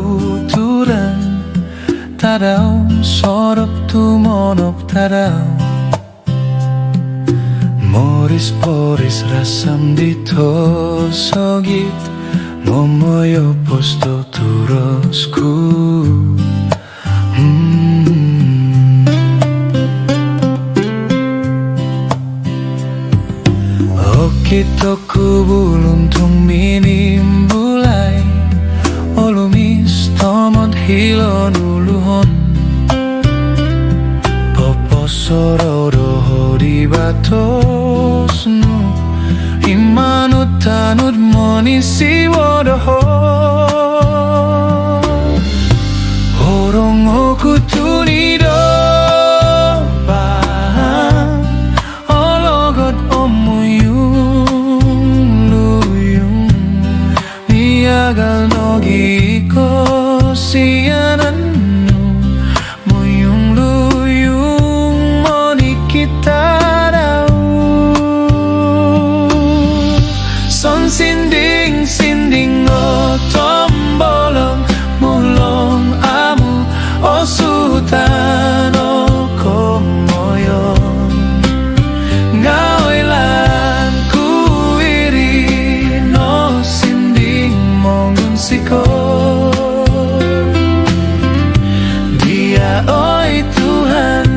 tuturan tadau sorop tu monop tadau Moris poris rasam ditosogit Momoyo posto turosku Okitoku buluntung minim bulai Olumis tomot hilon uluhon Popo sororo di batosnu Imanut tanut monisi wodoho Horong oku tunido Gagal nogi ko siyanannu Muyung luyung moni kita dau Son sinding sinding o tombolong mulong amu o sutan o komoyon Ngaoy lan kuiri no mongun siko Dia oi Tuhan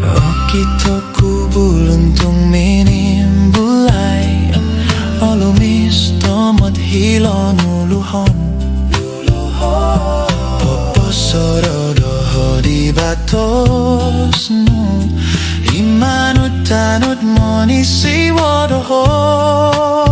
Okitoku buluntung minim bulai Olumis tomot hilon uluhon Popo sorodoho di batosnu Imanut tanut monisi wodoho